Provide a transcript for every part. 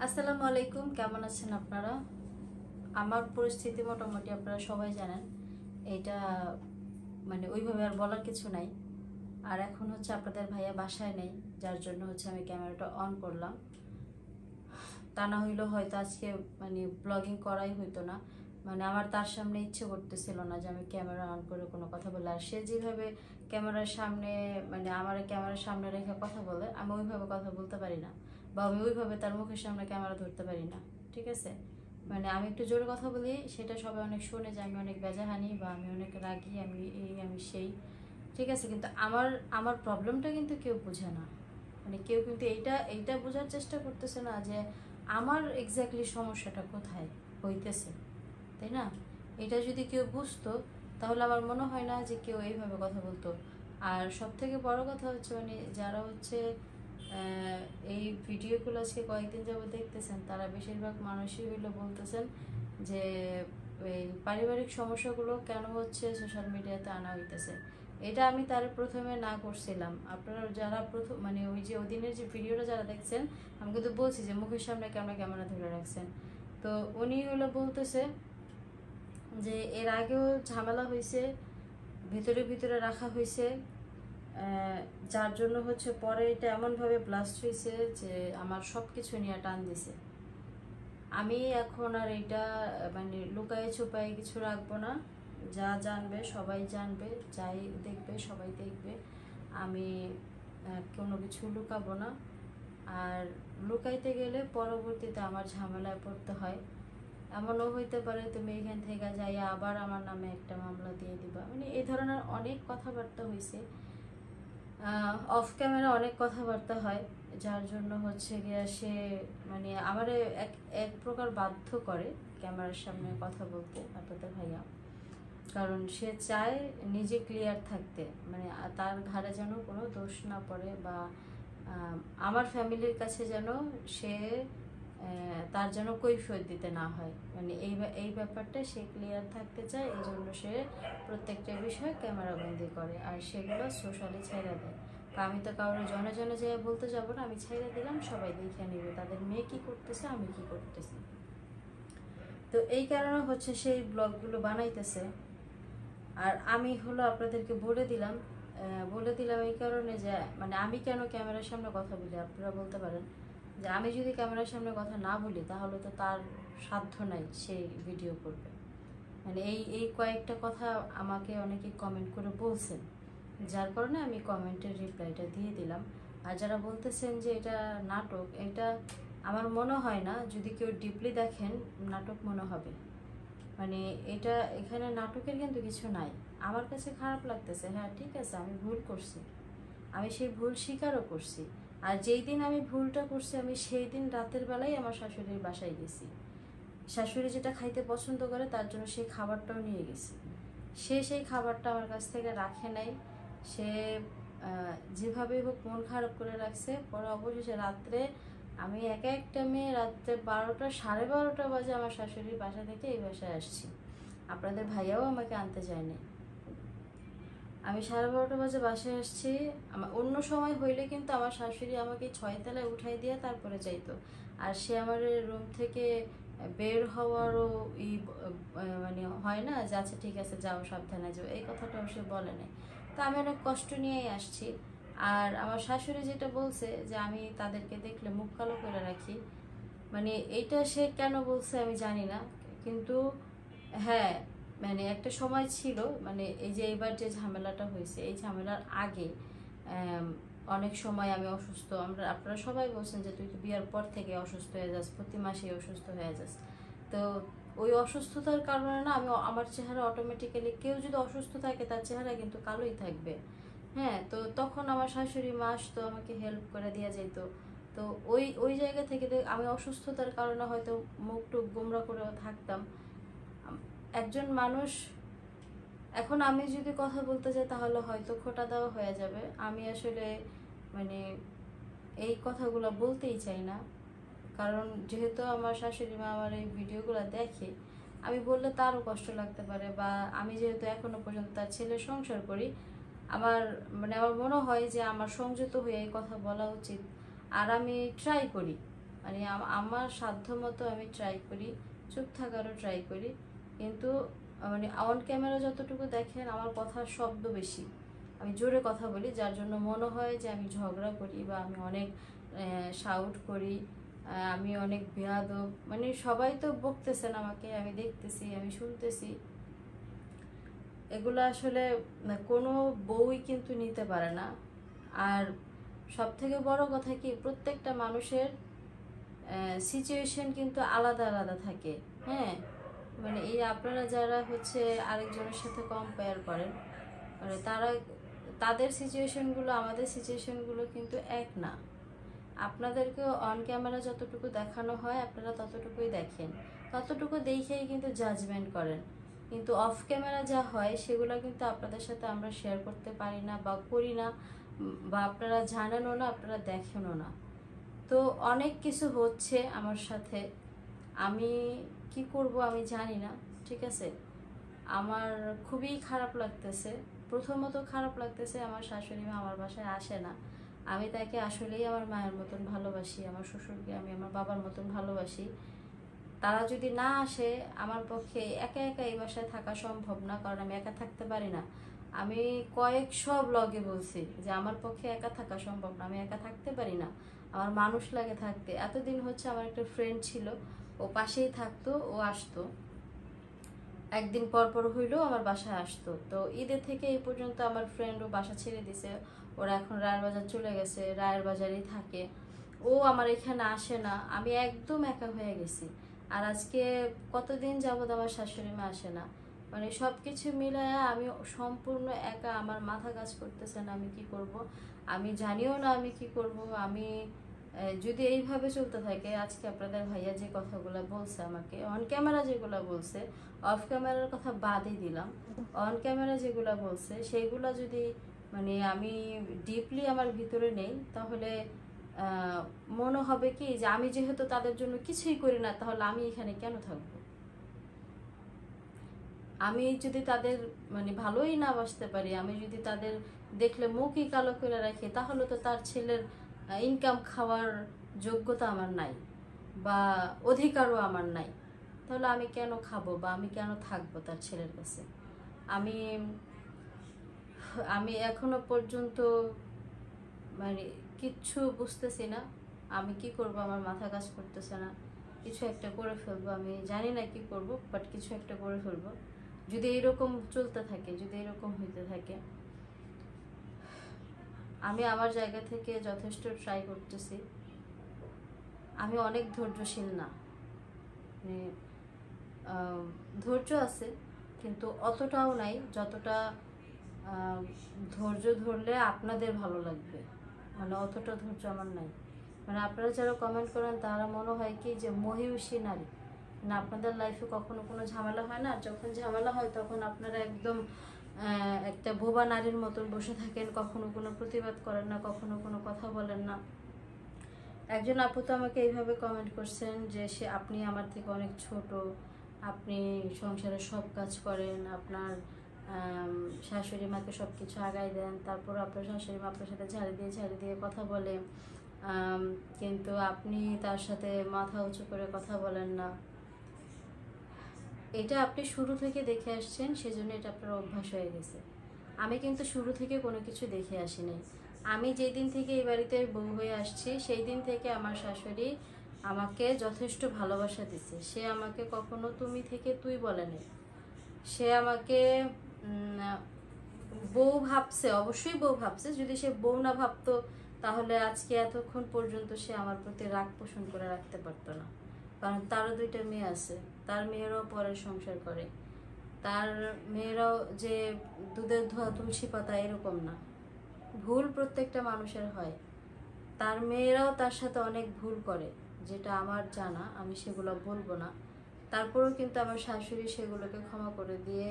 আসসালামু আলাইকুম, কেমন আছেন আপনারা? আমার পরিস্থিতি মোটামুটি আপনারা সবাই জানেন। এটা ওইভাবে আর বলার কিছু নাই। আর এখন হচ্ছে আপনাদের ভাইয়া বাসায় নেই, যার জন্য হচ্ছে আমি ক্যামেরাটা অন করলাম। তা না হইলেও হয়তো আজকে ব্লগিং করাই হইতো না। আমার তার সামনে ইচ্ছে করতেছিল না যে আমি ক্যামেরা অন করে কোনো কথা বলি। আর সে যেভাবে ক্যামেরার সামনে আমার ক্যামেরার সামনে রেখে কথা বলে, আমি ওইভাবে কথা বলতে পারি না, বা আমি ওইভাবে তার মুখের সামনে ক্যামেরা ধরতে পারি না। ঠিক আছে, আমি একটু জোরে কথা বলি, সেটা সবাই অনেক শুনে যে আমি অনেক বেজাহানি বা আমি অনেক রাগি, আমি এই আমি সেই। ঠিক আছে, কিন্তু আমার আমার প্রবলেমটা কিন্তু কেউ বোঝে না। কেউ কিন্তু এইটা এইটা বোঝার চেষ্টা করতেছে না যে আমার এক্স্যাক্টলি সমস্যাটা কোথায় হইতেছে, তাই না? এটা যদি কেউ বুঝতো, তাহলে আমার মনে হয় না যে কেউ এইভাবে কথা বলতো। আর সব থেকে বড় কথা হচ্ছে যারা হচ্ছে এই ভিডিওগুলো আজকে কয়েকদিন যাবত দেখতেছেন, তারা বেশিরভাগ মানুষই হইলো বলতেছেন যে এই পারিবারিক সমস্যাগুলো কেন হচ্ছে সোশ্যাল মিডিয়াতে আনা হইতেছে। এটা আমি তার প্রথমে না করছিলাম। আপনারা যারা প্রথম ওই যে ওদিনের যে ভিডিওটা যারা দেখছেন, আমি কিন্তু বলছি যে মুখের সামনে ক্যামেরা ধরে রাখছেন। তো উনি হলো বলতেছে যে এর আগেও ঝামেলা হয়েছে, ভিতরে ভিতরে রাখা হয়েছে, যার জন্য হচ্ছে পরে এটা এমনভাবে ব্লাস্ট হয়েছে যে আমার সব কিছু নিয়ে টান দিছে। আমি এখন আর এটা লুকায়ে ছুপায়ে কিছু রাখবো না। যা জানবে সবাই জানবে, যাই দেখবে সবাই দেখবে। আমি কোনো কিছু লুকাবো না। আর লুকাইতে গেলে পরবর্তীতে আমার ঝামেলায় পড়তে হয়। এমনও হইতে পারে তুমি এখান থেকে যাই আবার আমার নামে একটা মামলা দিয়ে দিবা, এই ধরনের অনেক কথাবার্তা হয়েছে। অফ ক্যামেরা অনেক কথাবার্তা হয়, যার জন্য হচ্ছে গিয়া সে আমারে এক এক প্রকার বাধ্য করে ক্যামেরার সামনে কথা বলতে আপনাদের ভাইয়া। কারণ সে চায় নিজে ক্লিয়ার থাকতে, তার ঘাড়ে যেন কোনো দোষ না পড়ে, বা আমার ফ্যামিলির কাছে যেন সে তার যেন কৈফিয়ত দিতে না হয়। এই ব্যাপারটা সে ক্লিয়ার থাকতে চায়, এই জন্য সে প্রত্যেকটা বিষয় ক্যামেরাবন্দি করে আর সেগুলো সোশ্যালি ছেড়ে দেয়। আমি তো কারোর জনে জনে যেয়ে বলতে যাবো না, আমি ছেড়ে দিলাম, সবাই দেখে নিবে তাদের মেয়ে কি করতেছে, আমি কি করতেছি। তো এই কারণে হচ্ছে সেই ব্লগগুলো বানাইতেছে। আর আমি হলো আপনাদেরকে বলে দিলাম এই কারণে যে আমি কেন ক্যামেরার সামনে কথা বলি। আপনারা বলতে পারেন যে আমি যদি ক্যামেরার সামনে কথা না বলি, তাহলে তো তার সাধ্য নাই সেই ভিডিও করবে। এই এই কয়েকটা কথা আমাকে অনেকে কমেন্ট করে বলছেন, যার কারণে আমি কমেন্টের রিপ্লাইটা দিয়ে দিলাম। আর যারা বলতেছেন যে এটা নাটক, এটা আমার মনে হয় না। যদি কেউ ডিপলি দেখেন, নাটক মনে হবে। এটা এখানে নাটকের কিন্তু কিছু নাই। আমার কাছে খারাপ লাগতেছে, হ্যাঁ ঠিক আছে, আমি ভুল করছি, আমি সেই ভুল স্বীকারও করছি। আর যেই দিন আমি ভুলটা করছি, আমি সেই দিন রাতের বেলায় আমার শাশুড়ির বাসায় গেছি। শাশুড়ি যেটা খাইতে পছন্দ করে, তার জন্য সেই খাবারটাও নিয়ে গেছি। সে সেই খাবারটা আমার কাছ থেকে রাখে নাই। সে যেভাবে হোক মন খারাপ করে রাখছে। পরে অবশেষে রাত্রে আমি একা একটা মেয়ে, রাত্রে 12টা 12:30 বাজে আমার শাশুড়ির বাসা থেকে এই বাসায় আসছি। আপনাদের ভাইয়াও আমাকে আনতে যায়নি। আমি 12:30 বাজে বাসায় আসছি। আমার অন্য সময় হইলে কিন্তু আমার শাশুড়ি আমাকে 6 তলায় উঠাই দিয়ে তারপরে যাইতো। আর সে আমার রুম থেকে বের হওয়ারও হয় না যে আচ্ছা ঠিক আছে যাও, সাবধানে যাও, এই কথাটাও সে বলে নাই। তো আমি অনেক কষ্ট নিয়েই আসছি। আর আমার শাশুড়ি যেটা বলছে যে আমি তাদেরকে দেখলে মুখ কালো করে রাখি, এইটা সে কেন বলছে আমি জানি না। কিন্তু হ্যাঁ, একটা সময় ছিল, এই যে এইবার যে ঝামেলাটা হয়েছে, এই ঝামেলার আগে অনেক সময় আমি অসুস্থ। আপনারা সবাই বলছেন যে তুই তো বিয়ার পর থেকে অসুস্থ হয়ে যাস, প্রতি মাসেই অসুস্থ হয়ে যাস। তো ওই অসুস্থতার কারণে না আমার চেহারা অটোমেটিক্যালি, কেউ যদি অসুস্থ থাকে তার চেহারা কিন্তু কালোই থাকবে। হ্যাঁ, তো তখন আমার শাশুড়ি মা আসতো, আমাকে হেল্প করে দেওয়া যেত। তো ওই ওই জায়গা থেকে আমি অসুস্থতার কারণে হয়তো মুখ টুক গোমরা করেও থাকতাম। একজন মানুষ, এখন আমি যদি কথা বলতে যাই তাহলে হয়তো খোঁটা দেওয়া হয়ে যাবে। আমি আসলে মানে এই কথাগুলো বলতেই চাই না, কারণ যেহেতু আমার শাশুড়ি মা আমার এই ভিডিওগুলো দেখে, আমি বললে তারও কষ্ট লাগতে পারে। বা আমি যেহেতু এখনো পর্যন্ত তার ছেলের সংসার করি, আমার আমার মনে হয় যে আমার সংযত হয়ে এই কথা বলা উচিত। আর আমি ট্রাই করি মানে আমার সাধ্য মতো আমি ট্রাই করি, চুপ থাকারও ট্রাই করি, কিন্তু মানে অন ক্যামেরা যতটুকু দেখেন আমার কথার শব্দ বেশি, আমি জোরে কথা বলি, যার জন্য মনে হয় যে আমি ঝগড়া করি বা আমি অনেক শাউট করি, আমি অনেক বেয়াদব। মানে সবাই তো বকতেছেন আমাকে, আমি দেখতেছি, আমি শুনতেছি। এগুলো আসলে কোনো বউই কিন্তু নিতে পারে না। আর সব থেকে বড় কথা কি, প্রত্যেকটা মানুষের সিচুয়েশন কিন্তু আলাদা আলাদা থাকে। হ্যাঁ, মানে এই আপনারা যারা হচ্ছে আরেকজনের সাথে কম্পেয়ার করেন, মানে তাদের সিচুয়েশনগুলো আমাদের সিচুয়েশনগুলো কিন্তু এক না। আপনাদেরকে অন ক্যামেরা যতটুকু দেখানো হয় আপনারা ততটুকুই দেখেন, ততটুকু দেখেই কিন্তু জাজমেন্ট করেন, কিন্তু অফ ক্যামেরা যা হয় সেগুলো কিন্তু আপনাদের সাথে আমরা শেয়ার করতে পারি না বা করি না, বা আপনারা জানেনও না, আপনারা দেখেনও না। তো অনেক কিছু হচ্ছে আমার সাথে, আমি কি করব আমি জানি না। ঠিক আছে, আমার খুবই খারাপ লাগতেছে। প্রথমত খারাপ লাগতেছে আমার শাশুড়ি মা আমার বাসায় আসে না। আমি তাকে আসলেই আমার মায়ের মতন ভালোবাসি, আমার শ্বশুরকে আমি আমার বাবার মতন ভালোবাসি। তারা যদি না আসে, আমার পক্ষে একা একা এই বাসায় থাকা সম্ভব না, কারণ আমি একা থাকতে পারি না। আমি কয়েকশো ব্লগে বলছি যে আমার পক্ষে একা থাকা সম্ভব না, আমি একা থাকতে পারি না, আমার মানুষ লাগে থাকতে। এতদিন হচ্ছে আমার একটা ফ্রেন্ড ছিল, ও পাশেই থাকতো, ও আসতো একদিন পর পর হইলেও আমার বাসায় আসতো। তো ঈদের থেকে এই পর্যন্ত আমার ফ্রেন্ডও বাসা ছেড়ে দিছে, ওরা এখন রায়ের বাজার চলে গেছে, রায়ের বাজারেই থাকে, ও আমার এখানে আসে না, আমি একদম একা হয়ে গেছি। আর আজকে কতদিন যাবত আমার শাশুড়ি মা আসে না, মানে সব কিছু মিলায়া আমি সম্পূর্ণ একা, আমার মাথা কাজ করতেছে না আমি কি করব, আমি জানিও না আমি কি করব। আমি যদি এইভাবে চলতে থাকে, আজকে আপনাদের ভাইয়া যে কথাগুলো বলছে আমাকে অন ক্যামেরা, যেগুলো বলছে অফ ক্যামেরার কথা বাদই দিলাম, অন ক্যামেরা যেগুলো বলছে সেইগুলো যদি মানে আমি ডিপলি আমার ভিতরে নেই, তাহলে মনে হবে কি যে আমি যেহেতু তাদের জন্য কিছুই করি না, তাহলে আমি এখানে কেন থাকবো। আমি যদি তাদের মানে ভালোই না বাসতে পারি, আমি যদি তাদের দেখলে মুখই কালো করে রাখি, তাহলে তো তার ছেলের ইনকাম খাওয়ার যোগ্যতা আমার নাই বা অধিকারও আমার নাই, তাহলে আমি কেন খাবো বা আমি কেন থাকবো তার ছেলের কাছে। আমি আমি এখনো পর্যন্ত মানে কিচ্ছু বুঝতেছি না, আমি কি করব, আমার মাথা কাজ করতেছে না। কিছু একটা করে ফেলবো, আমি জানি না কি করব, বাট কিছু একটা করে ফেলবো। যদি এরকম চলতে থাকে, যদি এরকম হইতে থাকে, আমি আমার জায়গা থেকে যথেষ্ট ট্রাই করতেছি। আমি অনেক ধৈর্যশীল না, মানে ধৈর্য আছে কিন্তু অতটাও নাই যতটা ধৈর্য ধরলে আপনাদের ভালো লাগবে, মানে অতটা ধৈর্য আমার নাই। মানে আপনারা যারা কমেন্ট করেন তারা মনে হয় কি যে মহিষী নারী, না আপনাদের লাইফে কখনো কোনো ঝামেলা হয় না, যখন ঝামেলা হয় তখন আপনারা একদম একটা বোবা নারীর মতন বসে থাকেন, কখনো কোনো প্রতিবাদ করেন না, কখনো কোনো কথা বলেন না। একজন আপু তো আমাকে এইভাবে কমেন্ট করছেন যে আপনি আমার থেকে অনেক ছোট, আপনি সংসারের সব কাজ করেন, আপনার শাশুড়ি মাকে সব কিছু আগায় দেন, তারপর আপনার শাশুড়ি মা আপনার সাথে ঝাড়ি দিয়ে কথা বলে, কিন্তু আপনি তার সাথে মাথা উঁচু করে কথা বলেন না। এটা আপনি শুরু থেকে দেখে আসছেন, সেজন্য এটা আপনার অভ্যাস হয়ে গেছে। আমি কিন্তু শুরু থেকে কোনো কিছু দেখে আসিনি। আমি যেই দিন থেকে এই বাড়িতে বউ হয়ে আসছি, সেই দিন থেকে আমার শাশুড়ি আমাকে যথেষ্ট ভালোবাসা দিছে। সে আমাকে কখনো তুমি থেকে তুই বলেনি, সে আমাকে বউ ভাবছে, অবশ্যই বউ ভাবছে। যদি সে বউ না ভাবতো তাহলে আজকে এতক্ষণ পর্যন্ত সে আমার প্রতি রাগ পোষণ করে রাখতে পারতো না, কারণ তারও দুইটা মেয়ে আছে, তার মেয়েরাও পরের সংসার করে, তার মেয়েরাও যে দুধের ধোয়া তুলসী পাতা এরকম না, ভুল প্রত্যেকটা মানুষের হয়। তার মেয়েরাও তার সাথে অনেক ভুল করে, যেটা আমার জানা, আমি সেগুলো বলবো না। তারপরেও কিন্তু আমার শাশুড়ি সেগুলোকে ক্ষমা করে দিয়ে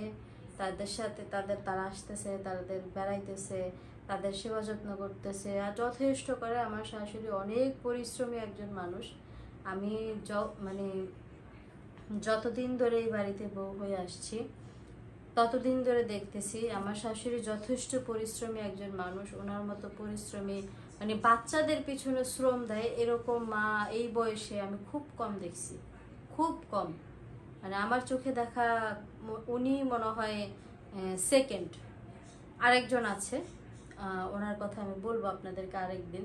তাদের সাথে তারা আসতেছে, তাদের বেড়াইতেছে, তাদের সেবা যত্ন করতেছে, আর যথেষ্ট করে। আমার শাশুড়ি অনেক পরিশ্রমী একজন মানুষ। আমি মানে যতদিন ধরে এই বাড়িতে বউ হয়ে আসছি ততদিন ধরে দেখতেছি আমার শাশুড়ি যথেষ্ট পরিশ্রমী একজন মানুষ। ওনার মতো পরিশ্রমী মানে বাচ্চাদের পিছনে শ্রম দেয় এরকম মা এই বয়সে আমি খুব কম দেখছি, খুব কম। মানে আমার চোখে দেখা উনি মনে হয় সেকেন্ড। আরেকজন আছে, ওনার কথা আমি বলবো আপনাদেরকে আরেকদিন।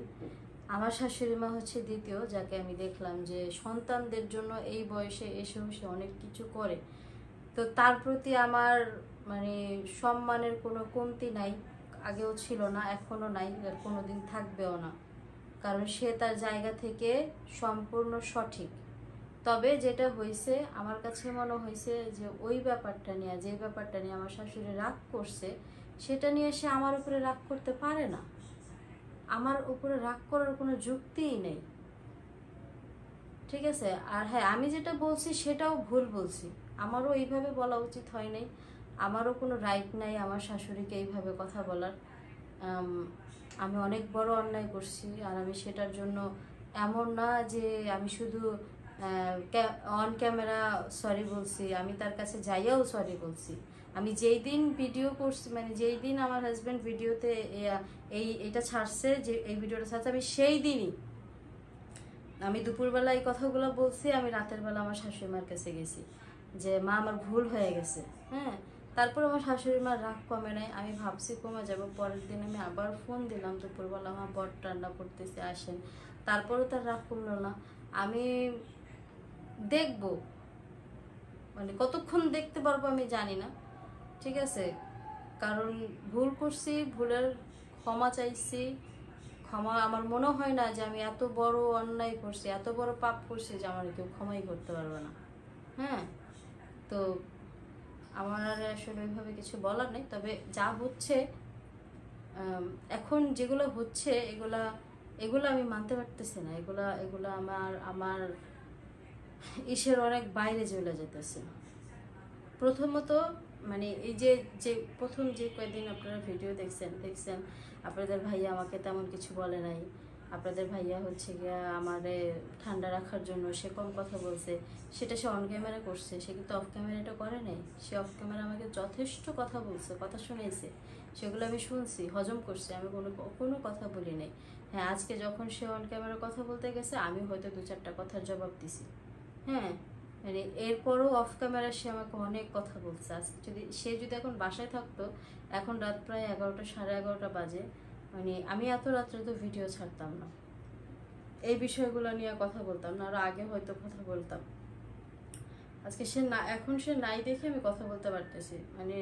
আমার শাশুড়ি মা হচ্ছে দ্বিতীয়, যাকে আমি দেখলাম যে সন্তানদের জন্য এই বয়সে এসেও সে অনেক কিছু করে। তো তার প্রতি আমার মানে সম্মানের কোনো কমতি নাই, আগেও ছিল না, এখনো নাই, আর কোনোদিন থাকবেও না। কারণ সে তার জায়গা থেকে সম্পূর্ণ সঠিক। তবে যেটা হয়েছে আমার কাছে মনে হয়েছে যে ওই ব্যাপারটা নিয়ে, যে ব্যাপারটা নিয়ে আমার শাশুড়ি রাগ করছে, সেটা নিয়ে সে আমার উপরে রাগ করতে পারে না। আমার উপরে রাগ করার কোনো যুক্তিই নেই, ঠিক আছে? আর হ্যাঁ, আমি যেটা বলছি সেটাও ভুল বলছি, আমারও এইভাবে বলা উচিত হয় নাই, আমারও কোনো রাইট নাই আমার শাশুড়িকে এইভাবে কথা বলার। আমি অনেক বড় অন্যায় করছি, আর আমি সেটার জন্য এমন না যে আমি শুধু অন ক্যামেরা সরি বলছি, আমি তার কাছে যাইয়াও সরি বলছি। আমি যেই দিন ভিডিও করছি, মানে যেই দিন আমার হাজব্যান্ড ভিডিওতে এইটা ছাড়ছে, যে এই ভিডিওটা ছাড়ছে, আমি সেই দিনই, আমি দুপুরবেলা এই কথাগুলো বলছি, আমি রাতের বেলা আমার শাশুড়ি মার কাছে গেছি যে মা আমার ভুল হয়ে গেছে। হ্যাঁ, তারপর আমার শাশুড়ি মার রাগ কমে নাই, আমি ভাবছি কমে যাবো। পরের দিন আমি আবার ফোন দিলাম দুপুরবেলা, আমার বর রান্না করতেছে আসেন, তারপরও তার রাগ কমলো না। আমি দেখব, মানে কতক্ষণ দেখতে পারবো আমি জানি না, ঠিক আছে? কারণ ভুল করছি, ভুলের ক্ষমা চাইছি। ক্ষমা, আমার মনে হয় না যে আমি এত বড় অন্যায় করছি, এত বড় পাপ করছি যে আমার কেউ ক্ষমাই করতে পারবে না। হ্যাঁ, তো আমার আর আসলে ওইভাবে কিছু বলার নেই। তবে যা হচ্ছে এখন, যেগুলো হচ্ছে, এগুলা এগুলো আমি মানতে পারতেছি না। এগুলা এগুলা আমার আমার ইসের অনেক বাইরে চলে যেতেছে। প্রথমত মানে এই যে যে প্রথম যে কয়েকদিন আপনারা ভিডিও দেখছেন আপনাদের ভাইয়া আমাকে তেমন কিছু বলে নাই। আপনাদের ভাইয়া হচ্ছে গিয়া আমারে ঠান্ডা রাখার জন্য সে কম কথা বলছে, সেটা সে অন ক্যামেরা করছে, সে কিন্তু অফ ক্যামেরা এটা করে নাই। সে অফ ক্যামেরা আমাকে যথেষ্ট কথা বলছে, কথা শুনেছে, সেগুলো আমি শুনছি, হজম করছি, আমি কোনো কথা বলি নাই। হ্যাঁ, আজকে যখন সে অন ক্যামেরা কথা বলতে গেছে, আমি হয়তো 2-4টা কথার জবাব দিছি। হ্যাঁ, মানে এরপরও অফ ক্যামেরা সে আমাকে অনেক কথা বলছে। আজকে যদি এখন বাসায় থাকতো, এখন রাত প্রায় 11টা, সাড়ে 11টা বাজে, মানে আমি এত রাত্রে তো ভিডিও ছাড়তাম না, এই বিষয়গুলো নিয়ে কথা বলতাম না, আরো আগে হয়তো কথা বলতাম। আজকে সে না, এখন সে নাই দেখে আমি কথা বলতে পারতেছি। মানে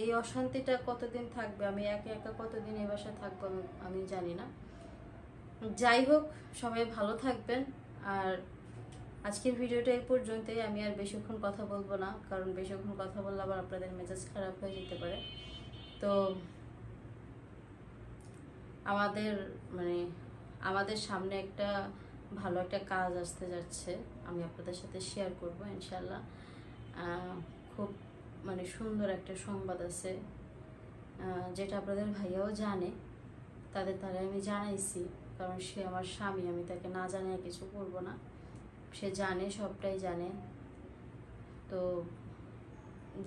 এই অশান্তিটা কতদিন থাকবে, আমি একা একা কতদিন এই বাসায় থাকবো আমি জানি না। যাই হোক, সবাই ভালো থাকবেন। আর আজকের ভিডিওটা এই পর্যন্তই, আমি আর বেশিক্ষণ কথা বলবো না, কারণ বেশিক্ষণ কথা বললে আবার আপনাদের মেজাজ খারাপ হয়ে যেতে পারে। তো আমাদের মানে আমাদের সামনে একটা ভালো একটা কাজ আসতে যাচ্ছে, আমি আপনাদের সাথে শেয়ার করব ইনশাল্লাহ। খুব মানে সুন্দর একটা সংবাদ আছে, যেটা আপনাদের ভাইয়াও জানে, তারা আমি জানাইছি, কারণ সে আমার স্বামী, আমি তাকে না জানিয়ে কিছু করবো না, সে জানে, সবটাই জানে। তো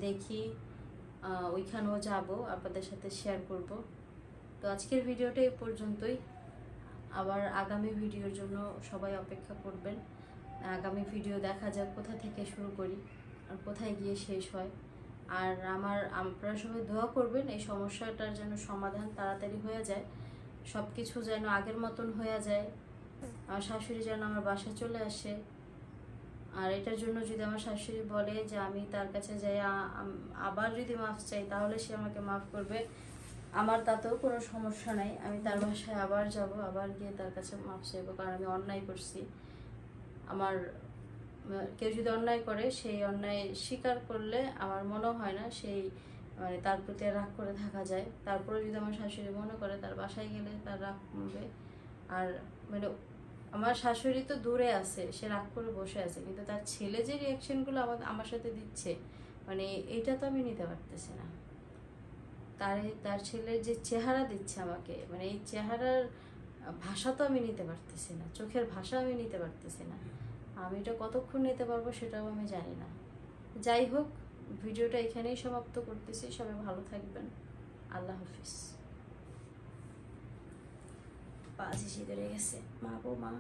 দেখি ওইখানেও যাব, আপনাদের সাথে শেয়ার করব। তো আজকের ভিডিওটা এই পর্যন্তই, আবার আগামী ভিডিওর জন্য সবাই অপেক্ষা করবেন। আগামী ভিডিও দেখা যাক কোথা থেকে শুরু করি আর কোথায় গিয়ে শেষ হয়। আর আপনারা সবাই দোয়া করবেন এই সমস্যাটার যেন সমাধান তাড়াতাড়ি হয়ে যায়, সব কিছু যেন আগের মতন হয়ে যায়, আমার শাশুড়ি যেন আমার বাসায় চলে আসে। আর এটার জন্য যদি আমার শাশুড়ি বলে যে আমি তার কাছে যাই আবার যদি মাফ চাই, তাহলে সে আমাকে মাফ করবে, আমার তাতেও কোনো সমস্যা নাই। আমি তার বাসায় আবার যাব, আবার গিয়ে তার কাছে মাফ চাইবো, কারণ আমি অন্যায় করছি। আমার কেউ যদি অন্যায় করে, সেই অন্যায় স্বীকার করলে আমার মনে হয় না সেই মানে তার প্রতি রাগ করে থাকা যায়। তারপরে যদি আমার শাশুড়ি মনে করে তার বাসায় গেলে তার রাগ কমবে। আর মানে আমার শাশুড়ি তো দূরে আছে, সে রাগ করে বসে আছে, কিন্তু তার ছেলে যে রিয়াকশনগুলো আমার সাথে দিচ্ছে, মানে এইটা তো আমি নিতে পারতেছি না। তার ছেলের যে চেহারা দিচ্ছে আমাকে, মানে এই চেহারার ভাষা তো আমি নিতে পারতেছি না, চোখের ভাষা আমি নিতে পারতেছি না। আমি এটা কতক্ষণ নিতে পারবো সেটাও আমি জানি না। যাই হোক, ভিডিওটা এখানেই সমাপ্ত করতেছি। সবাই ভালো থাকবেন। আল্লাহ হাফিজ। পা ঝিঝি ধরে গেছে, মা গো মা।